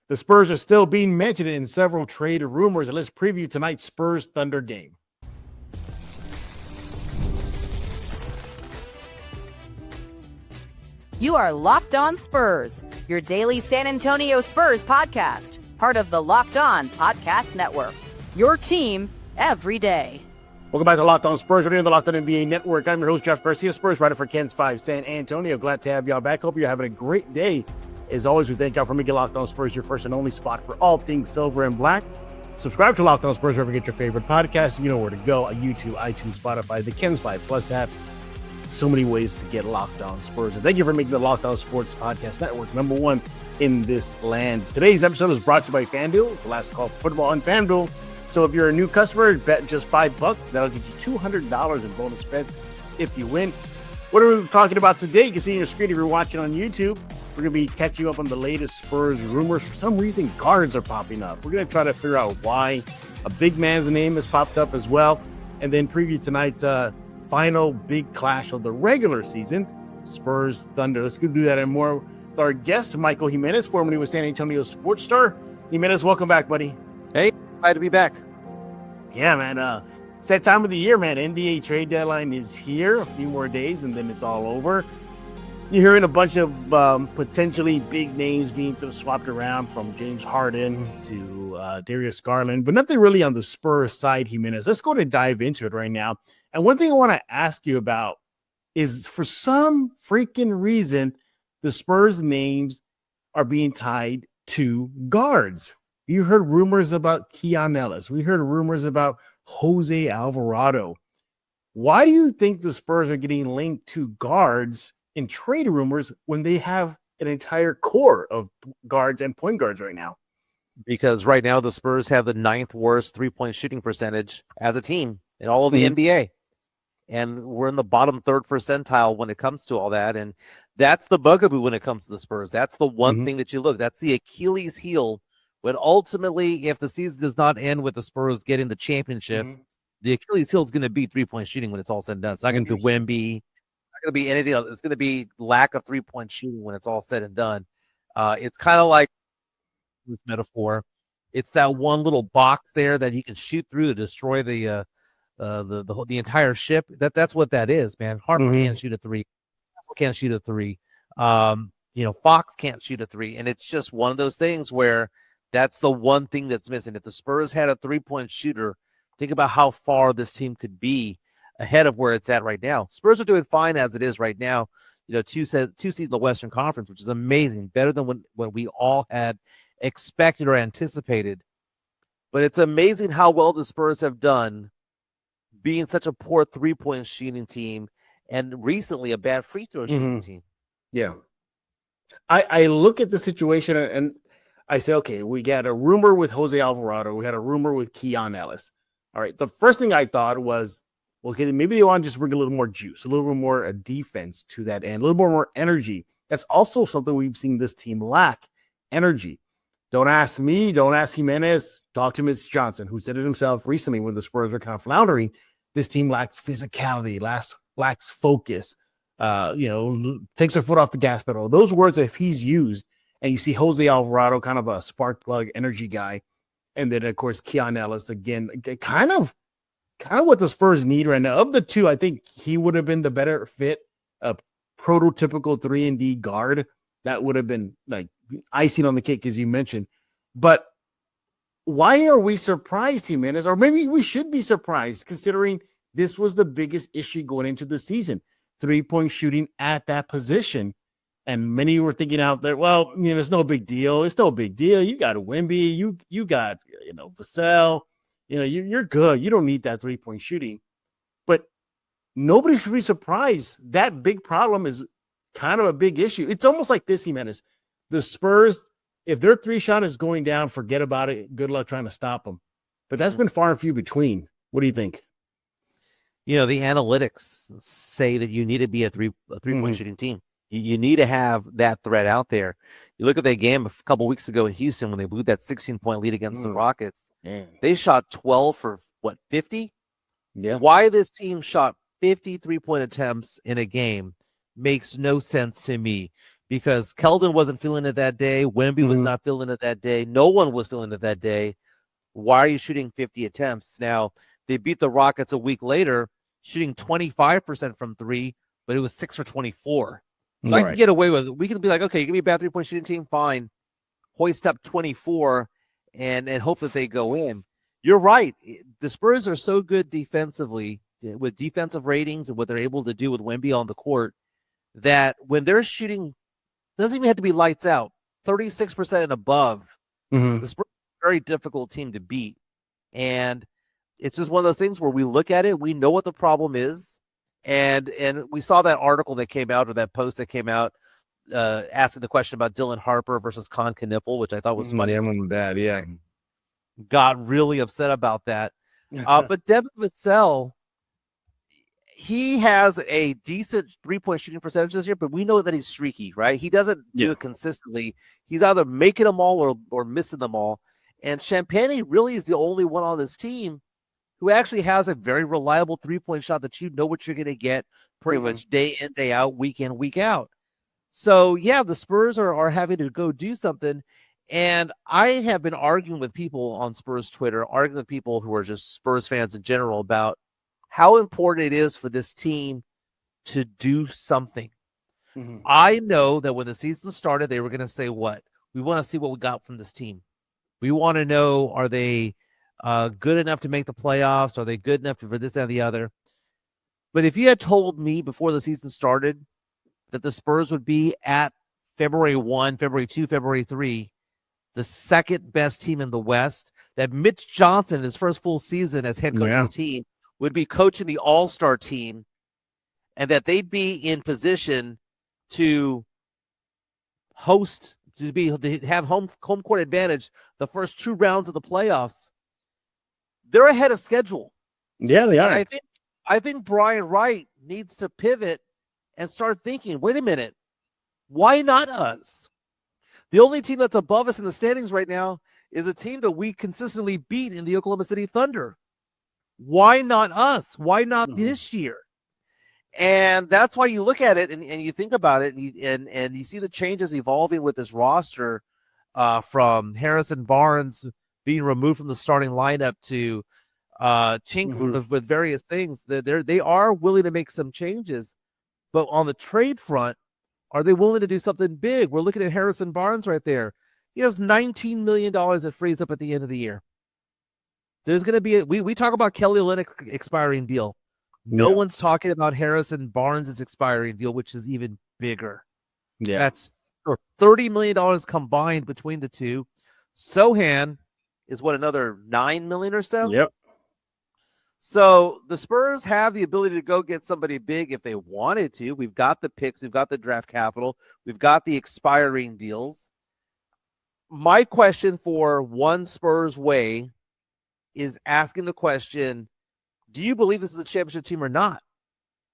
The Spurs are still being mentioned in several trade rumors, and let's preview tonight's Spurs-Thunder game. You are Locked On Spurs, your daily San Antonio Spurs podcast, part of the Locked On Podcast Network, your team every day. Welcome back to Locked On Spurs. We're in the Locked On NBA Network. I'm your host, Jeff Garcia, Spurs writer for Ken's 5 San Antonio. Glad to have y'all back. Hope you're having a great day. As always, we thank y'all for making Locked On Spurs your first and only spot for all things silver and black. Subscribe to Locked On Spurs wherever you get your favorite podcast. You know where to go. YouTube, iTunes, Spotify, the Ken's 5 Plus app. So many ways to get Locked On Spurs. And thank you for making the Locked On Sports Podcast Network number one in this land. Today's episode is brought to you by FanDuel. It's the last call for football on FanDuel. So if you're a new customer, bet just $5. That'll get you $200 in bonus bets if you win. What are we talking about today? You can see on your screen if you're watching on YouTube. We're going to be catching you up on the latest Spurs rumors. For some reason, guards are popping up. We're going to try to figure out why. A big man's name has popped up as well. And then preview tonight's final big clash of the regular season, Spurs-Thunder. Let's go do that and more with our guest, Michael Jimenez, formerly with San Antonio Sports Star. Jimenez, welcome back, buddy. Hey, glad to be back. Yeah, man. It's that time of the year, man. NBA trade deadline is here. A few more days, and then it's all over. You're hearing a bunch of potentially big names being swapped around, from James Harden to Darius Garland, but nothing really on the Spurs side, Jimenez. Let's go to dive into it right now. And one thing I want to ask you about is, for some freaking reason, the Spurs names are being tied to guards. You heard rumors about Keon Ellis. We heard rumors about Jose Alvarado. Why do you think the Spurs are getting linked to guards in trade rumors when they have an entire core of guards and point guards right now? Because right now the Spurs have the 9th worst three-point shooting percentage as a team in all of the NBA. And we're in the bottom 3rd percentile when it comes to all that. And that's the bugaboo when it comes to the Spurs. That's the one thing that you look. That's the Achilles heel. But ultimately, if the season does not end with the Spurs getting the championship, the Achilles heel is going to be three-point shooting when it's all said and done. It's not going to be Wemby. Not going to be anything else. It's going to be lack of three-point shooting when it's all said and done. It's kind of like this metaphor. It's that one little box there that you can shoot through to destroy the entire ship. That's what that is, man. Harper can't shoot a three. Can't shoot a three. Fox can't shoot a three, and it's just one of those things where that's the one thing that's missing. If the Spurs had a three-point shooter, think about how far this team could be ahead of where it's at right now. Spurs are doing fine as it is right now. Two seeds in the Western Conference, which is amazing, better than what we all had expected or anticipated. But it's amazing how well the Spurs have done being such a poor three-point shooting team, and recently a bad free throw shooting team. Yeah. I look at the situation and I say, okay, we got a rumor with Jose Alvarado. We had a rumor with Keon Ellis. All right. The first thing I thought was, okay, maybe they want to just bring a little more juice, a little bit more defense to that end, a little more energy. That's also something we've seen this team lack, energy. Don't ask me. Don't ask Jimenez. Talk to Mitch Johnson, who said it himself recently when the Spurs were kind of floundering. This team lacks physicality, lacks focus, takes their foot off the gas pedal. Those words, if he's used, and you see Jose Alvarado, kind of a spark plug energy guy, and then, of course, Keon Ellis, again, kind of what the Spurs need right now. Of the two, I think he would have been the better fit, a prototypical 3-and-D guard. That would have been like icing on the cake, as you mentioned. But why are we surprised, Jimenez? Or maybe we should be surprised, considering this was the biggest issue going into the season, three-point shooting at that position. And many were thinking out there, well, it's no big deal. It's no big deal. You got a Wemby. You got, Vassell. You're good. You don't need that three-point shooting. But nobody should be surprised. That big problem is kind of a big issue. It's almost like this, Jimenez. The Spurs, if their three-shot is going down, forget about it. Good luck trying to stop them. But that's been far and few between. What do you think? The analytics say that you need to be a three-point shooting team. You need to have that threat out there. You look at that game a couple weeks ago in Houston when they blew that 16-point lead against the Rockets. They shot 12 for, 50? Yeah. Why this team shot 50 three-point attempts in a game makes no sense to me. because Keldon wasn't feeling it that day. Wemby was not feeling it that day. No one was feeling it that day. Why are you shooting 50 attempts? Now, they beat the Rockets a week later, shooting 25% from three, but it was 6 for 24. So I can get away with it. We can be like, okay, give me a bad three-point shooting team, fine. Hoist up 24 and hope that they go in. You're right. The Spurs are so good defensively with defensive ratings and what they're able to do with Wemby on the court that when they're shooting, it doesn't even have to be lights out, 36% and above, the Spurs are a very difficult team to beat. And it's just one of those things where we look at it, we know what the problem is. And we saw that article that came out, or that post that came out, asking the question about Dylan Harper versus Con Knipple, which I thought was funny. Yeah. Got really upset about that. But Devin Vassell, he has a decent 3-point shooting percentage this year, but we know that he's streaky, right? He doesn't do it consistently. He's either making them all or missing them all. And Champagnie really is the only one on this team who actually has a very reliable 3-point shot that you know what you're going to get pretty much day in, day out, week in, week out. So, yeah, the Spurs are having to go do something. And I have been arguing with people on Spurs Twitter, arguing with people who are just Spurs fans in general about how important it is for this team to do something. I know that when the season started, they were going to say what? We want to see what we got from this team. We want to know, are they good enough to make the playoffs? Are they good enough for this and the other? But if you had told me before the season started that the Spurs would be at February 1, February 2, February 3, the second best team in the West, that Mitch Johnson, his first full season as head coach of the team, would be coaching the all-star team, and that they'd be in position to host, to have home court advantage the first 2 rounds of the playoffs. They're ahead of schedule. Yeah, they are. I think Brian Wright needs to pivot and start thinking, wait a minute, why not us? The only team that's above us in the standings right now is a team that we consistently beat in the Oklahoma City Thunder. Why not us? Why not this year? And that's why you look at it and you think about it and you see the changes evolving with this roster, from Harrison Barnes being removed from the starting lineup to tinker with various things. They are willing to make some changes, but on the trade front, are they willing to do something big? We're looking at Harrison Barnes right there. He has $19 million that frees up at the end of the year. There's going to be we talk about Kelly Olynyk's expiring deal. No one's talking about Harrison Barnes' expiring deal, which is even bigger. Yeah. That's $30 million combined between the two. Sohan is another $9 million or so? Yep. So the Spurs have the ability to go get somebody big if they wanted to. We've got the picks. We've got the draft capital. We've got the expiring deals. My question for One Spurs Way is asking the question, do you believe this is a championship team or not?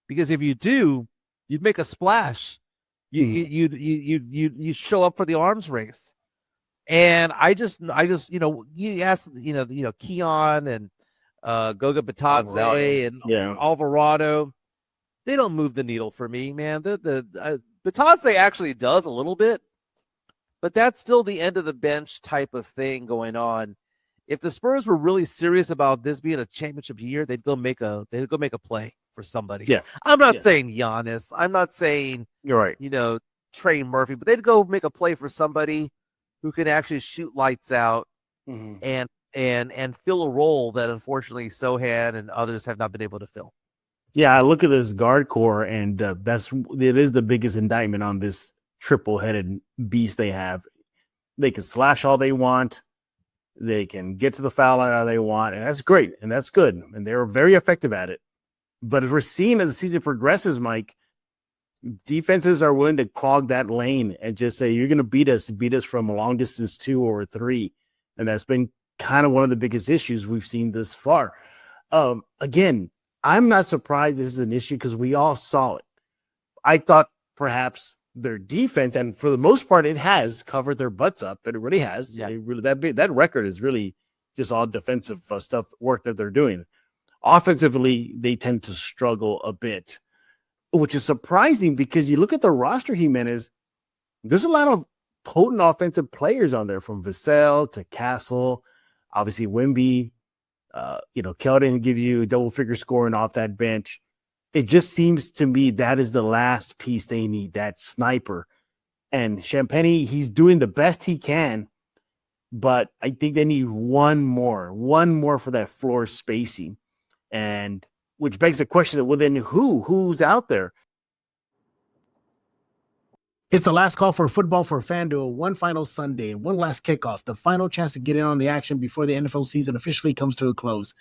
Because if you do, you'd make a splash. You show up for the arms race. And I just you ask Keon and Goga Bitadze and Alvarado, they don't move the needle for me, man. The Bitadze actually does a little bit, but that's still the end of the bench type of thing going on. If the Spurs were really serious about this being a championship year, they'd go make a play for somebody. Yeah. I'm not saying Giannis. I'm not saying you're right. Trey Murphy, but they'd go make a play for somebody who can actually shoot lights out and fill a role that unfortunately Sohan and others have not been able to fill. Yeah, I look at this guard core, and it is the biggest indictment on this triple-headed beast they have. They can slash all they want. They can get to the foul line all they want, and that's great, and that's good, and they're very effective at it. But as we're seeing as the season progresses, Mike, defenses are willing to clog that lane and just say, you're going to beat us from a long distance 2 or 3. And that's been kind of one of the biggest issues we've seen this far. Again, I'm not surprised this is an issue because we all saw it. I thought perhaps their defense, and for the most part, it has covered their butts up. It really has. Yeah. That record is really just all defensive work that they're doing. Offensively, they tend to struggle a bit, which is surprising because you look at the roster, Jimenez, There's a lot of potent offensive players on there, from Vassell to Castle, obviously Wemby. Keldon gives you double figure scoring off that bench. It just seems to me that is the last piece they need, that sniper. And Champagny, he's doing the best he can, but I think they need one more for that floor spacing. And which begs the question that, well, then who's out there? It's the last call for football for FanDuel. One final Sunday, one last kickoff, the final chance to get in on the action before the NFL season officially comes to a close.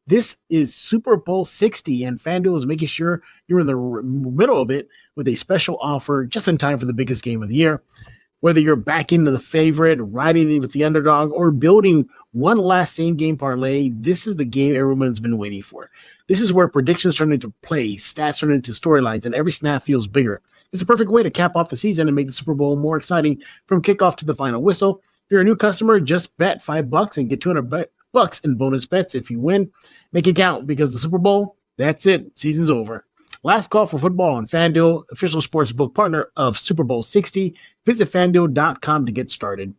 This is Super Bowl 60, and FanDuel is making sure you're in the middle of it with a special offer just in time for the biggest game of the year. Whether you're backing the favorite, riding with the underdog, or building one last same-game parlay, this is the game everyone's been waiting for. This is where predictions turn into plays, stats turn into storylines, and every snap feels bigger. It's a perfect way to cap off the season and make the Super Bowl more exciting from kickoff to the final whistle. If you're a new customer, just bet $5 and get $200 in bonus bets if you win. Make it count, because the Super Bowl, that's it. Season's over. Last call for football on FanDuel, official sportsbook partner of Super Bowl 60. Visit FanDuel.com to get started.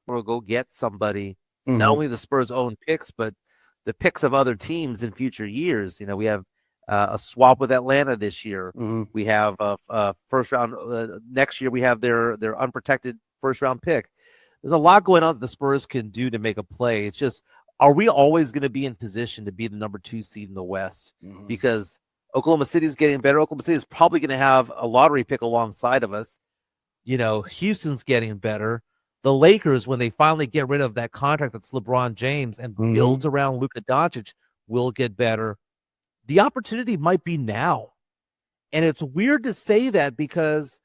Or go get somebody, not only the Spurs' own picks, but the picks of other teams in future years. We have a swap with Atlanta this year. We have a first round next year. We have their unprotected first round pick. There's a lot going on that the Spurs can do to make a play. It's just, are we always going to be in position to be the number 2 seed in the West? Because Oklahoma City is getting better. Oklahoma City is probably going to have a lottery pick alongside of us. Houston's getting better. The Lakers, when they finally get rid of that contract that's LeBron James and builds around Luka Doncic, will get better. The opportunity might be now. And it's weird to say that, because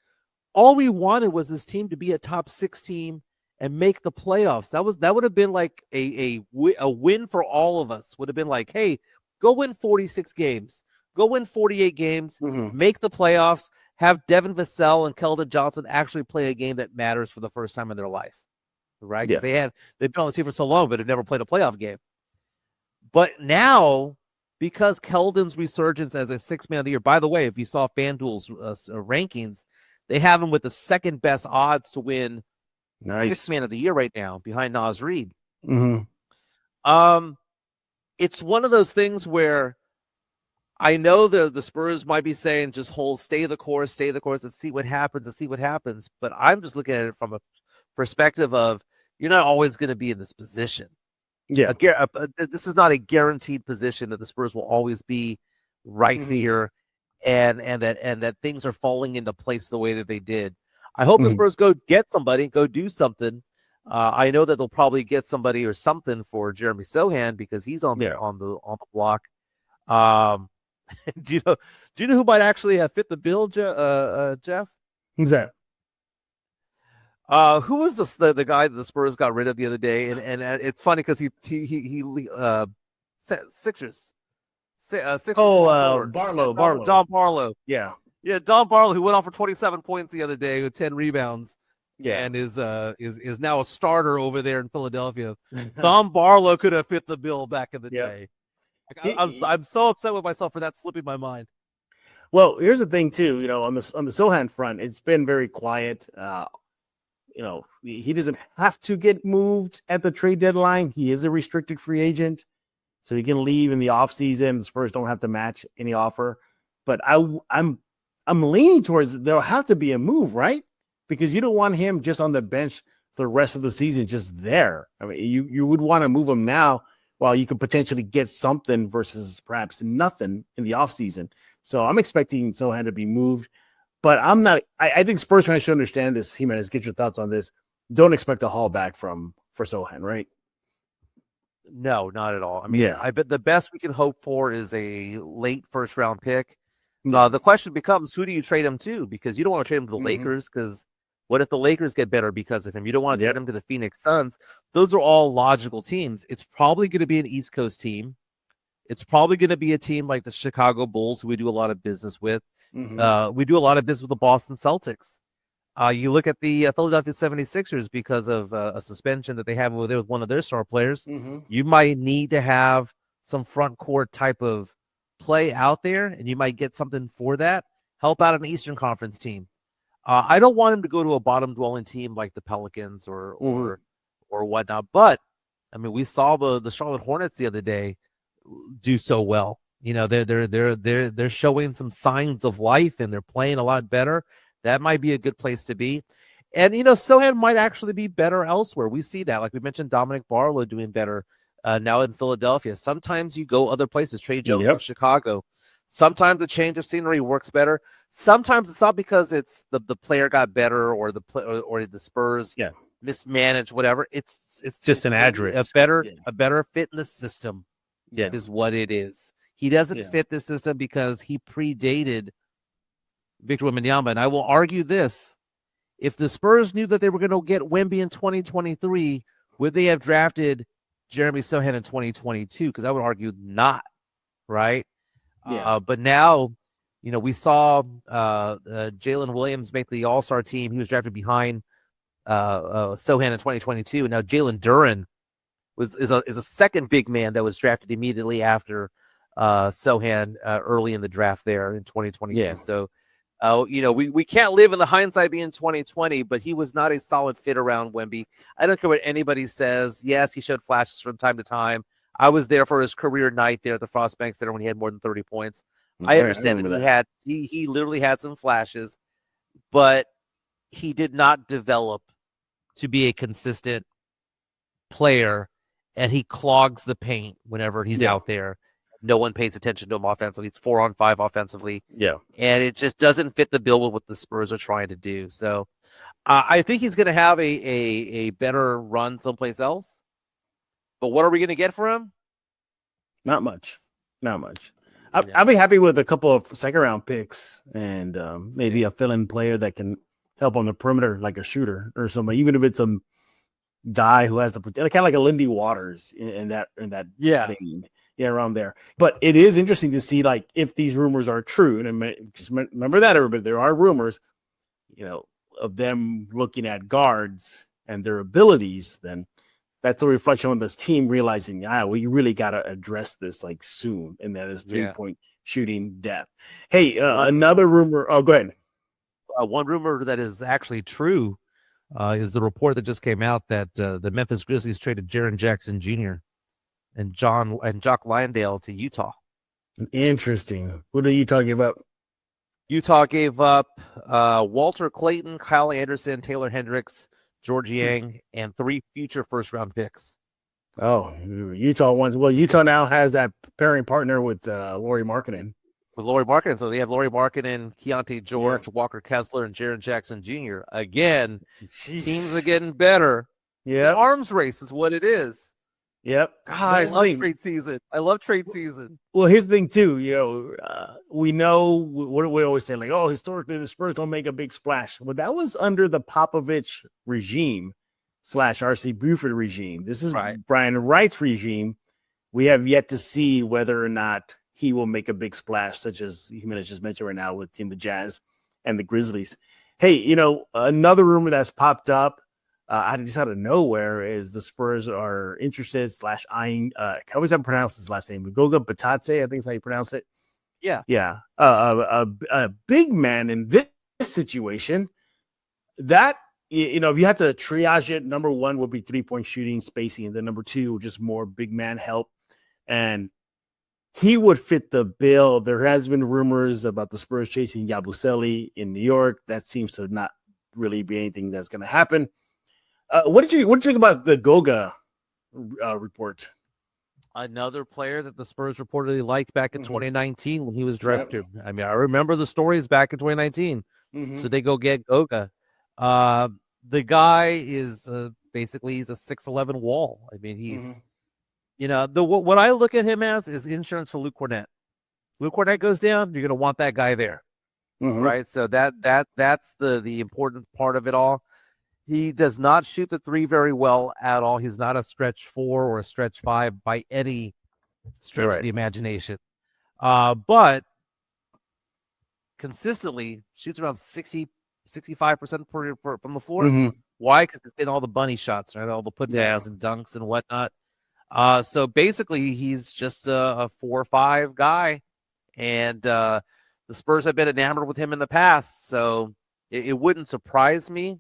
all we wanted was this team to be a top 6 team and make the playoffs. That would have been like a win for all of us. Would have been like, hey, go win 46 games. Go win 48 games. Make the playoffs. Have Devin Vassell and Keldon Johnson actually play a game that matters for the first time in their life. Right? Yeah. They've been on the team for so long, but have never played a playoff game. But now, because Keldon's resurgence as a 6th man of the year, by the way, if you saw FanDuel's rankings, they have him with the second best odds to win 6th man of the year right now, behind Naz Reid. It's one of those things where I know the Spurs might be saying just stay the course, and see what happens. But I'm just looking at it from a perspective of, you're not always going to be in this position. Yeah, this is not a guaranteed position that the Spurs will always be right here, and that things are falling into place the way that they did. I hope the Spurs go get somebody, go do something. I know that they'll probably get somebody or something for Jeremy Sohan, because he's on the block. Do you know who might actually have fit the bill, Jeff? Who's that? Who was the guy that the Spurs got rid of the other day? And it's funny because he Sixers. Barlow. Don Barlow. Yeah, Don Barlow, who went off for 27 points the other day with 10 rebounds. Yeah, and is now a starter over there in Philadelphia. Don Barlow could have fit the bill back in the day. I'm so upset with myself for that slipping my mind. Well, here's the thing too. On the Sohan front, it's been very quiet. He doesn't have to get moved at the trade deadline. He is a restricted free agent, so he can leave in the offseason. The Spurs don't have to match any offer. But I'm leaning towards there'll have to be a move, right? Because you don't want him just on the bench the rest of the season, just there. I mean, you would want to move him now while you could potentially get something versus perhaps nothing in the offseason. So I'm expecting Sohan to be moved. But I'm not. I think Spurs fans should understand this. Jimenez, get your thoughts on this. Don't expect a haul back for Sohan, right? No, not at all. I mean, I bet the best we can hope for is a late first round pick. The question becomes, who do you trade him to? Because you don't want to trade him to the Lakers, because what if the Lakers get better because of him? You don't want to trade him to the Phoenix Suns. Those are all logical teams. It's probably going to be an East Coast team. It's probably going to be a team like the Chicago Bulls, who we do a lot of business with. We do a lot of business with the Boston Celtics. You look at the Philadelphia 76ers because of a suspension that they have with one of their star players. Mm-hmm. You might need to have some front court type of play out there, and you might get something for that. Help out an Eastern Conference team. I don't want him to go to a bottom dwelling team like the Pelicans or whatnot. But I mean, we saw the Charlotte Hornets the other day do so well. You know, they're showing some signs of life and they're playing a lot better. That might be a good place to be. And you know, Sohan might actually be better elsewhere. We see that, like we mentioned, Dominic Barlow doing better now in Philadelphia. Sometimes you go other places. Trey Jones in Chicago. Sometimes the change of scenery works better. Sometimes it's not because it's the player got better or the Spurs mismanaged, whatever. It's just an address. A better fit in the system is what it is. He doesn't fit the system because he predated Victor Wembanyama. And I will argue this. If the Spurs knew that they were going to get Wemby in 2023, would they have drafted Jeremy Sohan in 2022? Because I would argue not, right? But now, you know, we saw Jalen Williams make the All-Star team. He was drafted behind Sohan in 2022. And now Jalen Duren is a second big man that was drafted immediately after Sohan early in the draft there in 2022. Yeah. So, you know, we can't live in the hindsight being 2020, but he was not a solid fit around Wemby. I don't care what anybody says. Yes, he showed flashes from time to time. I was there for his career night there at the Frost Bank Center when he had more than 30 points. I understand that he literally had some flashes, but he did not develop to be a consistent player, and he clogs the paint whenever he's out there. No one pays attention to him offensively. It's 4-on-5 offensively. Yeah. And it just doesn't fit the bill with what the Spurs are trying to do. So I think he's going to have a better run someplace else. But what are we going to get for him? Not much. I'll be happy with a couple of second-round picks and maybe a fill-in player that can help on the perimeter, like a shooter or somebody, even if it's some guy who has the kind of like a Lindy Waters in that vein. Yeah, around there. But it is interesting to see, like, if these rumors are true, and just remember that, everybody, there are rumors, you know, of them looking at guards and their abilities, then that's a reflection on this team realizing, we really got to address this, like, soon, and that is three-point shooting depth. Hey, another rumor. Oh, go ahead. One rumor that is actually true is the report that just came out that the Memphis Grizzlies traded Jaren Jackson Jr. and Jock Lyondale to Utah. Interesting. What are you talking about? Utah gave up Walter Clayton, Kyle Anderson, Taylor Hendricks, George Yang, and 3 future first-round picks. Oh, Utah wants. Well, Utah now has that pairing partner with Lauri Markkanen. With Lauri Markkanen, so they have Lauri Markkanen, Keontae George, Walker Kessler, and Jaren Jackson Jr. Again, teams are getting better. Yeah, the arms race is what it is. Yep. God, I love trade season. Well, here's the thing, too. You know, we know what we always say, like, oh, historically, the Spurs don't make a big splash. Well, that was under the Popovich regime / R.C. Buford regime. This is Brian Wright's regime. We have yet to see whether or not he will make a big splash, such as Jimenez just mentioned right now with the Jazz and the Grizzlies. Hey, you know, another rumor that's popped up, just out of nowhere, is the Spurs are interested / eyeing. I always have to pronounce his last name. Goga Bitadze, I think is how you pronounce it. Yeah. A big man in this situation. That, you know, if you have to triage it, number one would be 3-point shooting, spacing, and then number two, just more big man help. And he would fit the bill. There has been rumors about the Spurs chasing Yabusele in New York. That seems to not really be anything that's going to happen. What did you think about the Goga report? Another player that the Spurs reportedly liked back in 2019 when he was drafted. I mean, I remember the stories back in 2019. So they go get Goga. The guy is basically he's a 6'11" wall. I mean, he's you know, what I look at him as is insurance for Luke Cornett. Luke Cornett goes down, you're going to want that guy there, right? So that's the important part of it all. He does not shoot the 3 very well at all. He's not a stretch 4 or a stretch 5 by any stretch of the imagination. But consistently shoots around 60% 65% from the floor. Mhm. Why? Because it's been all the bunny shots, right? All the putbacks and dunks and whatnot. So basically, he's just a 4-5 guy, and the Spurs have been enamored with him in the past. So it wouldn't surprise me.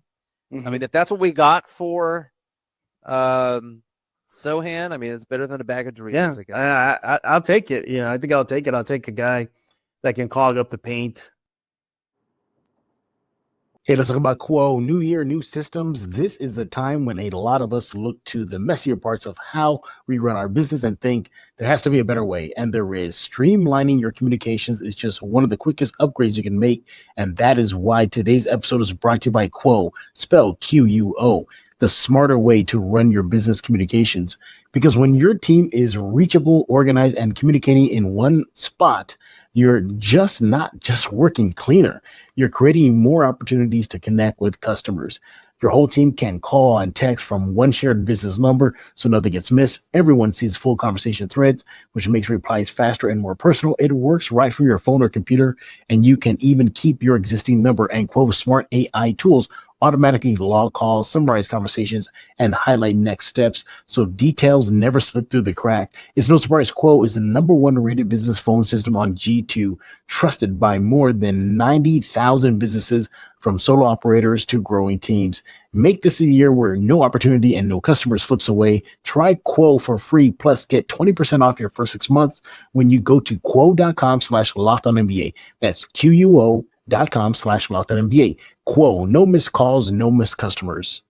I mean, if that's what we got for Sohan, I mean, it's better than a bag of Doritos, I guess. I'll take it. I think I'll take it. I'll take a guy that can clog up the paint. Hey, let's talk about Quo. New year, new systems. This is the time when a lot of us look to the messier parts of how we run our business and think there has to be a better way. And there is. Streamlining your communications is just one of the quickest upgrades you can make. And that is why today's episode is brought to you by Quo, spelled Quo, the smarter way to run your business communications. Because when your team is reachable, organized, and communicating in one spot, you're just not just working cleaner. You're creating more opportunities to connect with customers. Your whole team can call and text from one shared business number so nothing gets missed. Everyone sees full conversation threads, which makes replies faster and more personal. It works right from your phone or computer, and you can even keep your existing number and Quote smart AI tools automatically log calls, summarize conversations, and highlight next steps so details never slip through the crack. It's no surprise Quo is the #1 rated business phone system on G2, trusted by more than 90,000 businesses from solo operators to growing teams. Make this a year where no opportunity and no customer slips away. Try Quo for free, plus get 20% off your first 6 months when you go to quo.com/LockedOnNBA. That's QUO.com/LockedOnNBA. Quo, no missed calls, no missed customers.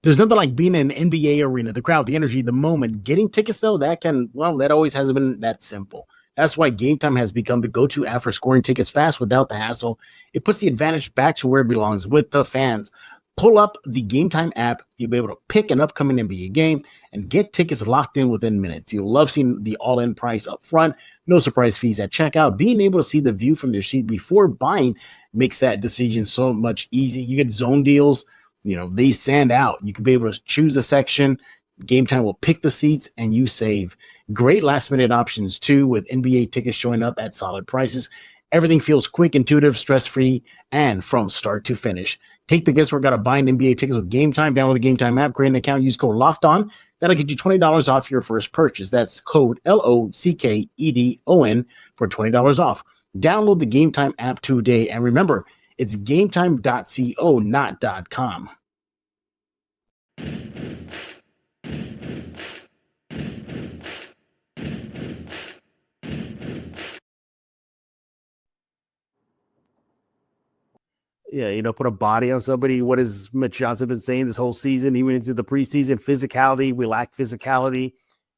There's nothing like being in an NBA arena, the crowd, the energy, the moment. Getting tickets, though, that always hasn't been that simple. That's why Game Time has become the go-to app for scoring tickets fast without the hassle. It puts the advantage back to where it belongs, with the fans. Pull up the Game Time app. You'll be able to pick an upcoming NBA game and get tickets locked in within minutes. You'll love seeing the all-in price up front, no surprise fees at checkout. Being able to see the view from your seat before buying makes that decision so much easy. You get zone deals. They stand out. You can be able to choose a section. Game Time will pick the seats and you save. Great last minute options too, with NBA tickets showing up at solid prices. Everything feels quick, intuitive, stress-free, and from start to finish. Take the guesswork out of buying NBA tickets with Game Time. Download the Game Time app, create an account, use code LOCKEDON. That'll get you $20 off your first purchase. That's code LOCKEDON for $20 off. Download the Game Time app today. And remember, it's gametime.co, not .com. Yeah, put a body on somebody. What has Mitch Johnson been saying this whole season? Even into the preseason, physicality. We lack physicality.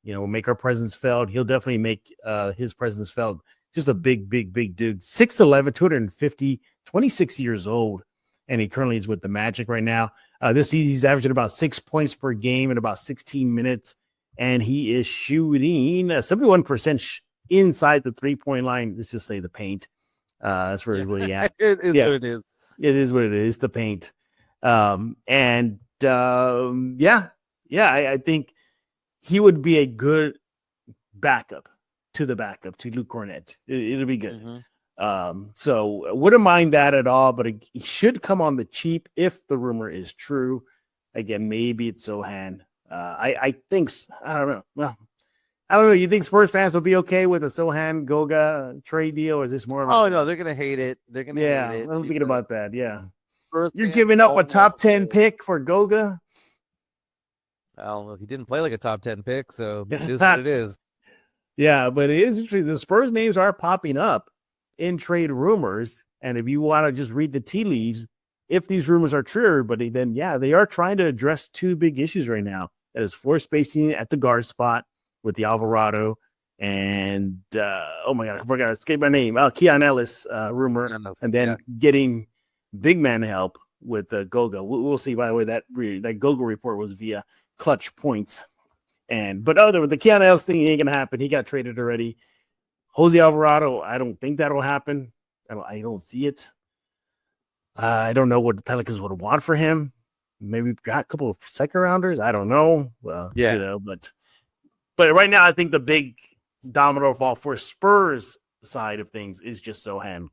We'll make our presence felt. He'll definitely make his presence felt. Just a big, big, big dude. 6'11", 250, 26 years old. And he currently is with the Magic right now. This season, he's averaging about 6 points per game in about 16 minutes. And he is shooting 71% inside the three-point line. Let's just say the paint. That's where he's really at. It is what it is. It is what it is, the paint. I think he would be a good backup to Luke Cornett. It'll be good. Mm-hmm. So wouldn't mind that at all, but he should come on the cheap if the rumor is true. Again, maybe it's Sohan. I think, I don't know. Well, I don't know. You think Spurs fans will be okay with a Sohan Goga trade deal, or is this more of Oh no, they're gonna hate it. They're gonna hate it. I'm thinking about that. Yeah. Spurs You're fans giving up a don't top want 10 to- pick for Goga? Well, he didn't play like a top 10 pick, so it is what it is. Yeah, but it is interesting. The Spurs names are popping up in trade rumors. And if you want to just read the tea leaves, if these rumors are true, but then, they are trying to address two big issues right now. That is floor spacing at the guard spot with the Alvarado and, oh my God, I forgot to escape my name. Keon Ellis rumor. And then getting big man help with Goga. We'll see, by the way, that Goga report was via Clutch Points. But other the Keon Ellis thing ain't gonna happen. He got traded already. Jose Alvarado, I don't think that'll happen. I don't see it. I don't know what the Pelicans would want for him. Maybe got a couple of second rounders. I don't know. Well, but right now I think the big domino fall for Spurs side of things is just Sohan.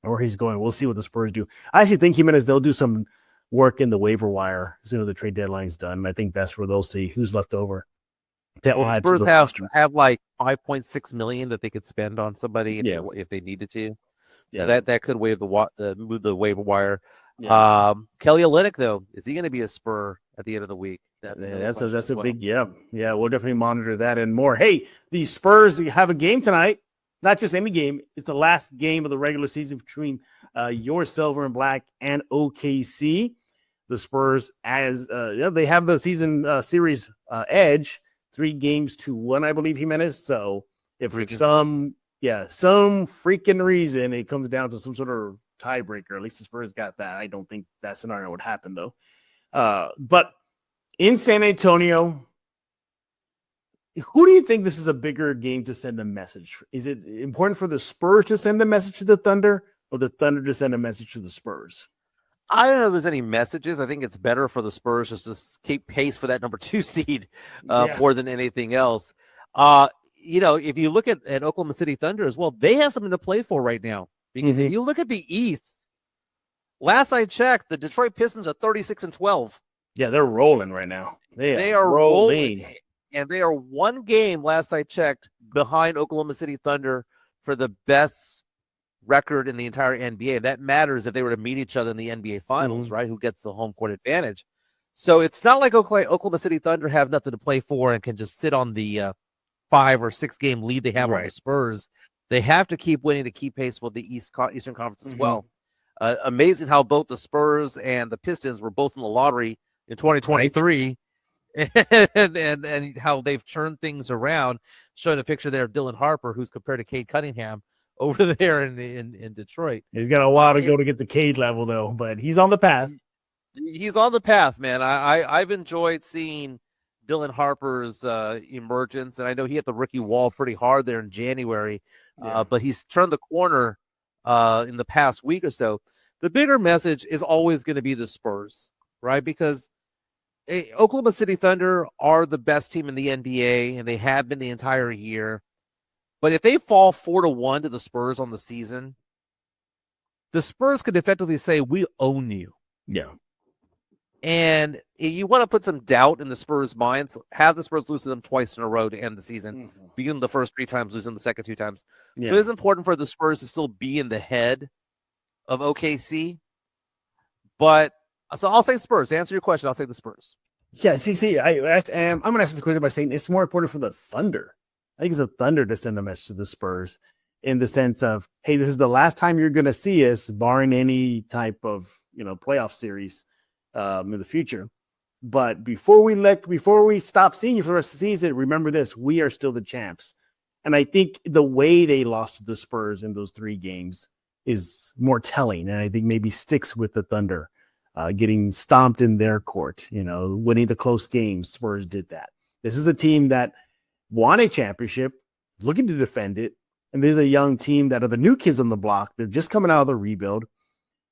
or he's going. We'll see what the Spurs do. I actually think Jimenez, they'll do some work in the waiver wire as soon as the trade deadline's done. I think that's where they'll see who's left over. That will add to Spurs the have roster. like 5.6 million that they could spend on somebody if they needed to. Yeah, So that could move the waiver wire. yeah. Kelly Olynyk, though, is he going to be a Spur at the end of the week? That's a big yeah. We'll definitely monitor that and more. Hey, the Spurs have a game tonight. Not just any game. It's the last game of the regular season between your Silver and Black and OKC. The Spurs, as they have the season series edge, 3-1, I believe, Jimenez. So if for some freaking reason it comes down to some sort of tiebreaker, at least the Spurs got that. I don't think that scenario would happen though. But in San Antonio, who do you think this is a bigger game to send a message? Is it important for the Spurs to send a message to the Thunder, or the Thunder to send a message to the Spurs? I don't know if there's any messages. I think it's better for the Spurs just to keep pace for that number 2 seed more than anything else. If you look at Oklahoma City Thunder as well, they have something to play for right now. Because if you look at the East, last I checked, the Detroit Pistons are 36-12. Yeah, they're rolling right now. They are rolling. And they are one game, last I checked, behind Oklahoma City Thunder for the best record in the entire NBA. That matters if they were to meet each other in the NBA Finals, right? Who gets the home court advantage. So it's not like Oklahoma City Thunder have nothing to play for and can just sit on the 5 or 6 game lead they have on the Spurs. They have to keep winning to keep pace with the Eastern Conference as well. Amazing how both the Spurs and the Pistons were both in the lottery in 2023. And how they've turned things around, showing the picture there of Dylan Harper, who's compared to Cade Cunningham over there in Detroit. He's got a while to go to get the Cade level, though, but he's on the path. He's on the path, man. I've enjoyed seeing Dylan Harper's emergence, and I know he hit the rookie wall pretty hard there in January, but he's turned the corner in the past week or so. The bigger message is always going to be the Spurs, right? Because Oklahoma City Thunder are the best team in the NBA, and they have been the entire year. But if they fall 4-1 to the Spurs on the season, the Spurs could effectively say, we own you. Yeah. And you want to put some doubt in the Spurs' minds, have the Spurs lose to them twice in a row to end the season, begin the first 3 times, losing the second 2 times. Yeah. So it's important for the Spurs to still be in the head of OKC. But so I'll say Spurs. To answer your question, I'll say the Spurs. Yeah, I'm going to answer this question by saying it's more important for the Thunder. I think it's the Thunder to send a message to the Spurs in the sense of, hey, this is the last time you're going to see us, barring any type of playoff series in the future. But before we stop seeing you for the rest of the season, remember this: we are still the champs. And I think the way they lost to the Spurs in those 3 games is more telling, and I think maybe sticks with the Thunder. Getting stomped in their court, winning the close games. Spurs did that. This is a team that won a championship, looking to defend it. And there's a young team that are the new kids on the block. They're just coming out of the rebuild.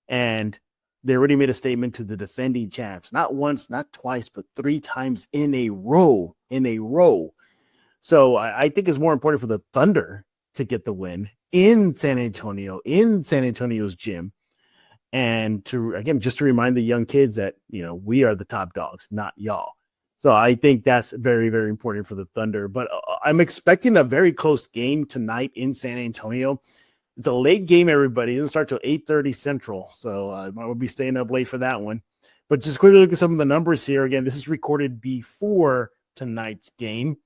And they already made a statement to the defending champs, not once, not twice, but 3 times in a row. So I think it's more important for the Thunder to get the win in San Antonio's gym. And to remind the young kids that, we are the top dogs, not y'all. So I think that's very, very important for the Thunder. But I'm expecting a very close game tonight in San Antonio. It's a late game, everybody. It doesn't start till 8:30 Central. So I will be staying up late for that one. But just quickly look at some of the numbers here. Again, this is recorded before tonight's game.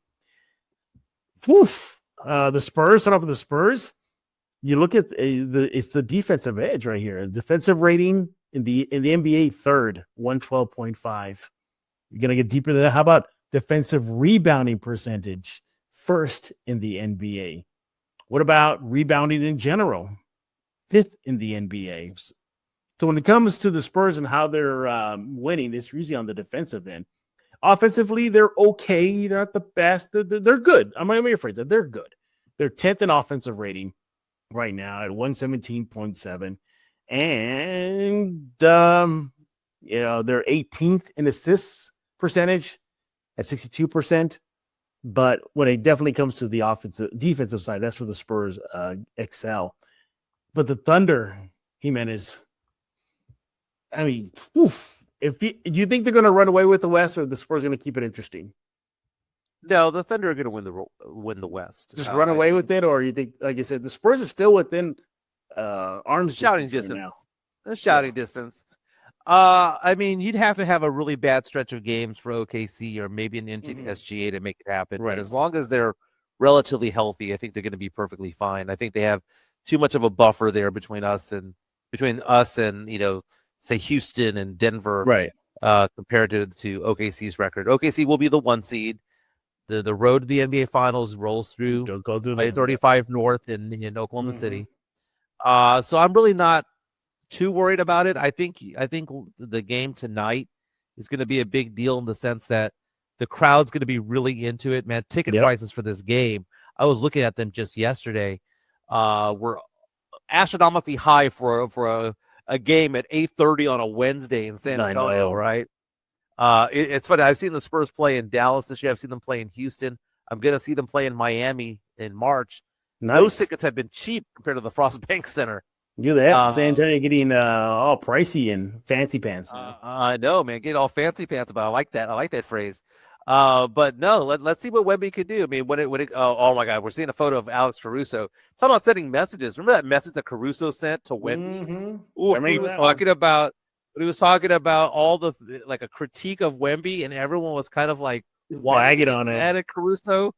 The Spurs, start off with the Spurs. You look at it's the defensive edge right here. Defensive rating in the NBA, 3rd, 112.5. You're gonna get deeper than that. How about defensive rebounding percentage? 1st in the NBA. What about rebounding in general? 5th in the NBA. So when it comes to the Spurs and how they're winning, it's usually on the defensive end. Offensively, they're okay. They're not the best. They're good. I'm not going to be afraid that they're good. They're 10th in offensive rating right now at 117.7. And, they're 18th in assists percentage at 62%. But when it definitely comes to the defensive side, that's where the Spurs excel. But the Thunder, Jimenez. I mean, if do you think they're going to run away with the West, or the Spurs going to keep it interesting? No, the Thunder are going to win the West. Just run away with it, or you think, like you said, the Spurs are still within arms shouting distance. Right now. Shouting distance. I mean, you'd have to have a really bad stretch of games for OKC or maybe an SGA to make it happen. Right. But as long as they're relatively healthy, I think they're going to be perfectly fine. I think they have too much of a buffer there between us and say Houston and Denver, right? Compared to OKC's record. OKC will be the 1 seed. The road to the NBA Finals rolls through. Don't go through 35 North in Oklahoma City. So I'm really not too worried about it. I think the game tonight is going to be a big deal in the sense that the crowd's going to be really into it. Man, ticket prices for this game, I was looking at them just yesterday, were astronomically high for a game at 8:30 on a Wednesday in San Antonio, right? It's funny. I've seen the Spurs play in Dallas this year. I've seen them play in Houston. I'm going to see them play in Miami in March. Nice. Those tickets have been cheap compared to the Frost Bank Center. You that San Antonio getting all pricey and fancy pants. I know, man. Get all fancy pants, but I like that. I like that phrase. But no, let's see what Wemby could do. I mean, oh my God, we're seeing a photo of Alex Caruso. Talking about sending messages. Remember that message that Caruso sent to Wemby? Ooh, he was talking about all the a critique of Wemby, and everyone was kind of like bagging on it at Caruso,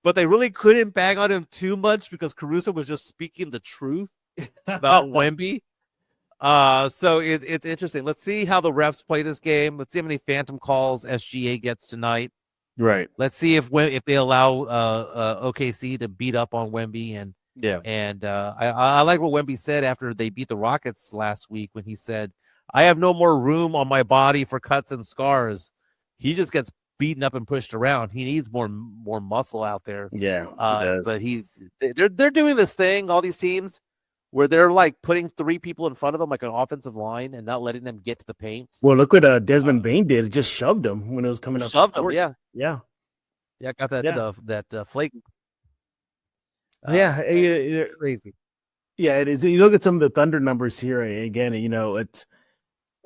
but they really couldn't bag on him too much because Caruso was just speaking the truth about Wemby. So it's interesting. Let's see how the refs play this game. Let's see how many phantom calls SGA gets tonight. Right. Let's see if they allow OKC to beat up on Wemby and I like what Wemby said after they beat the Rockets last week when he said, "I have no more room on my body for cuts and scars." He just gets beaten up and pushed around. He needs more muscle out there. Yeah. But they're doing this thing, all these teams, where they're like putting 3 people in front of them, like an offensive line, and not letting them get to the paint. Well, look what Desmond Bain did. It just shoved him when it was coming up. Shoved him, yeah. Got that flake. Crazy. Yeah, it is. You look at some of the Thunder numbers here again.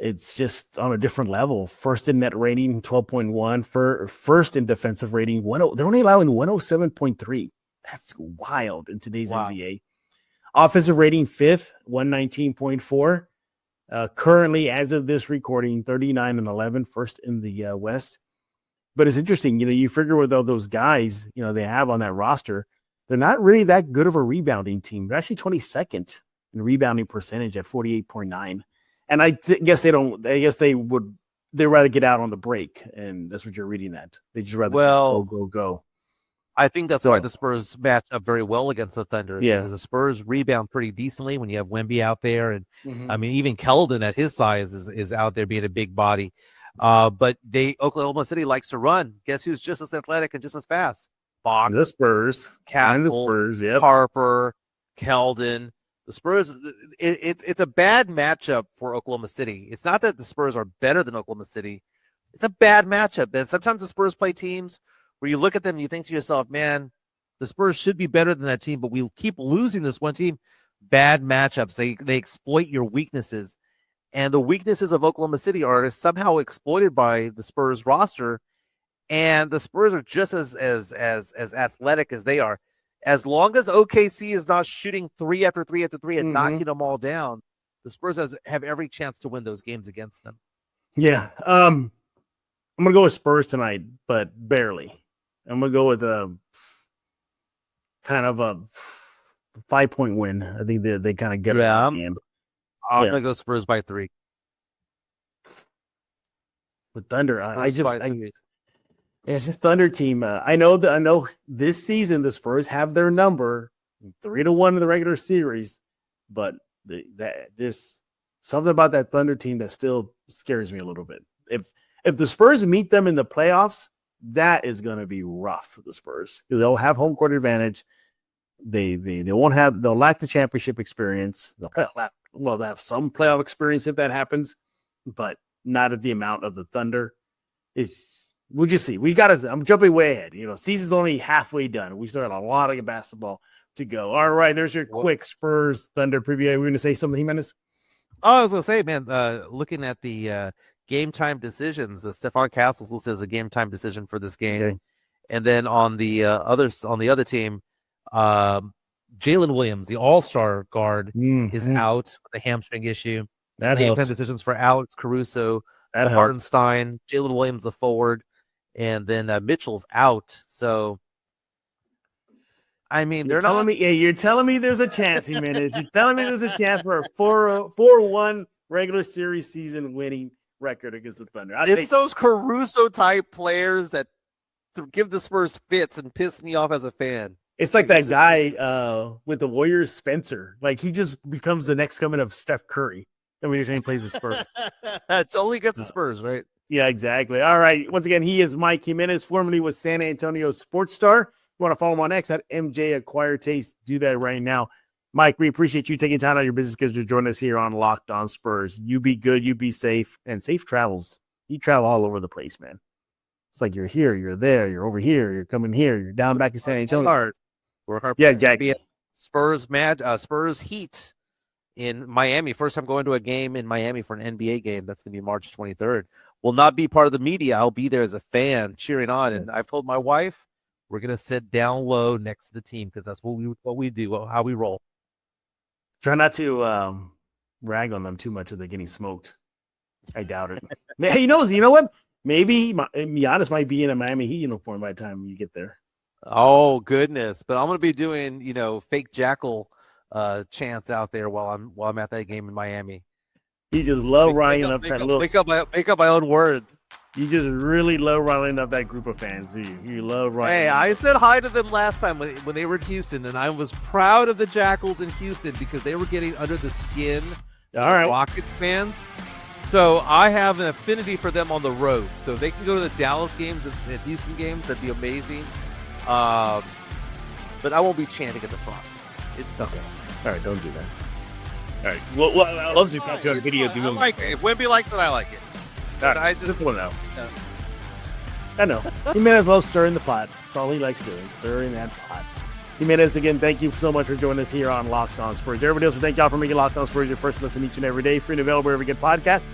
It's just on a different level. First in net rating, 12.1. First in defensive rating, they're only allowing 107.3. That's wild in today's NBA. Offensive rating, 5th, 119.4. Currently, as of this recording, 39-11, first in the West. But it's interesting, you figure with all those guys, they have on that roster, they're not really that good of a rebounding team. They're actually 22nd in rebounding percentage at 48.9. And I guess they'd rather get out on the break. And that's what you're reading that. They just rather go. I think that's why the Spurs match up very well against the Thunder. Yeah. Because the Spurs rebound pretty decently when you have Wemby out there. And I mean, even Keldon at his size is out there being a big body. But Oklahoma City likes to run. Guess who's just as athletic and just as fast? Fox, the Spurs, Castle, Harper, Keldon. The Spurs, it's a bad matchup for Oklahoma City. It's not that the Spurs are better than Oklahoma City. It's a bad matchup. And sometimes the Spurs play teams where you look at them and you think to yourself, man, the Spurs should be better than that team, but we'll keep losing this one team. Bad matchups. They exploit your weaknesses. And the weaknesses of Oklahoma City are somehow exploited by the Spurs roster. And the Spurs are just as athletic as they are. As long as OKC is not shooting 3 after 3 after 3 and knocking them all down, the Spurs have every chance to win those games against them. Yeah. I'm going to go with Spurs tonight, but barely. I'm going to go with a kind of a 5-point win. I think they kind of get it. I'm going to go Spurs by 3. With Thunder, it's this Thunder team. I know this season the Spurs have their number 3-1 in the regular series, but there's something about that Thunder team that still scares me a little bit. If the Spurs meet them in the playoffs, that is going to be rough for the Spurs. They'll have home court advantage. They'll lack the championship experience. They'll have some playoff experience if that happens, but not at the amount of the Thunder. We'll just see. I'm jumping way ahead. Season's only halfway done. We still got a lot of basketball to go. All right, there's your quick Spurs Thunder preview. We're going to say something, Jimenez? Oh, I was gonna say, man, looking at the game time decisions, Stephon Castle's listed as a game time decision for this game, Okay. and then on the other team, Jalen Williams, the All-Star guard, is out with a hamstring issue. That Game time helps. decisions for Alex Caruso, That helps. Hartenstein, Jalen Williams, the forward, and then Mitchell's out. So, I mean, You're they're telling not. me, yeah, you're telling me there's a chance, Jimenez. You're telling me there's a chance for a 4-1 regular series season winning record against the Thunder. It's those Caruso type players that give the Spurs fits and piss me off as a fan. It's like that guy with the Warriors, Spencer. Like he just becomes the next coming of Steph Curry. And when he plays the Spurs. It's only against the Spurs, right? Yeah, exactly. All right. Once again, he is Mike Jimenez, formerly with San Antonio Sports Star. You want to follow him on X at MJ Acquire Taste? Do that right now. Mike, we appreciate you taking time out of your business schedule to join us here on Locked On Spurs. You be good, you be safe, and safe travels. You travel all over the place, man. It's like you're here, you're there, you're over here, you're coming here, you're down back in San Antonio. Work hard. Yeah, exactly. Spurs Heat in Miami. First time going to a game in Miami for an NBA game. That's going to be March 23rd. Will not be part of the media. I'll be there as a fan cheering on. And I've told my wife we're going to sit down low next to the team because that's what we do, how we roll. Try not to rag on them too much if they're getting smoked. I doubt it. Hey, you know what? Maybe Giannis might be in a Miami Heat uniform by the time you get there. Oh, goodness. But I'm going to be doing, fake jackal chants out there while I'm at that game in Miami. You just love riling up that little. Make up my own words. You just really love riling up that group of fans, do you? You love riling. Hey, I said hi to them last time when they were in Houston, and I was proud of the Jackals in Houston because they were getting under the skin All right. Rockets fans. So I have an affinity for them on the road. So if they can go to the Dallas games and Houston games, that'd be amazing. But I won't be chanting at the Frost. It's okay. All right, don't do that. All right. Well I'd love to catch you on video. I like it. If Wemby likes it, I like it. But I just want to know. I know. Jimenez loves stirring the pot. That's all he likes doing, stirring that pot. Jimenez, again, thank you so much for joining us here on Locked On Spurs. Everybody else, thank y'all for making Locked On Spurs your first listen each and every day. Free and available wherever you get podcasts.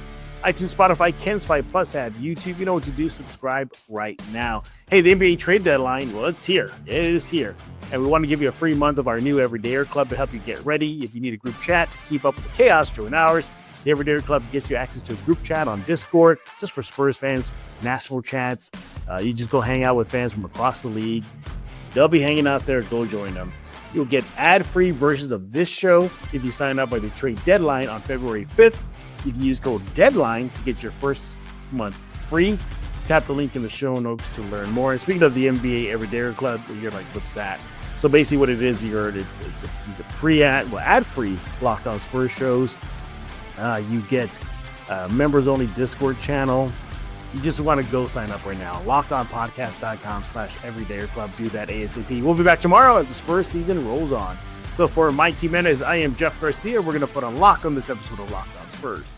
iTunes, Spotify, Ken's Fight Plus app, YouTube. You know what to do. Subscribe right now. Hey, the NBA trade deadline, well, it's here. It is here. And we want to give you a free month of our new Everydayer Club to help you get ready. If you need a group chat to keep up with the chaos during hours, the Everydayer Club gets you access to a group chat on Discord just for Spurs fans, national chats. You just go hang out with fans from across the league. They'll be hanging out there. Go join them. You'll get ad-free versions of this show if you sign up by the trade deadline on February 5th. You can use code DEADLINE to get your first month free. Tap the link in the show notes to learn more. And speaking of the NBA Everydayer Club, you're like, what's that? So basically what it is, you get free ad-free Locked On Spurs shows. You get members-only Discord channel. You just want to go sign up right now. LockedOnPodcast.com/Everydayer Club. Do that ASAP. We'll be back tomorrow as the Spurs season rolls on. So for Mike Jimenez, I am Jeff Garcia. We're going to put a lock on this episode of Locked On Spurs.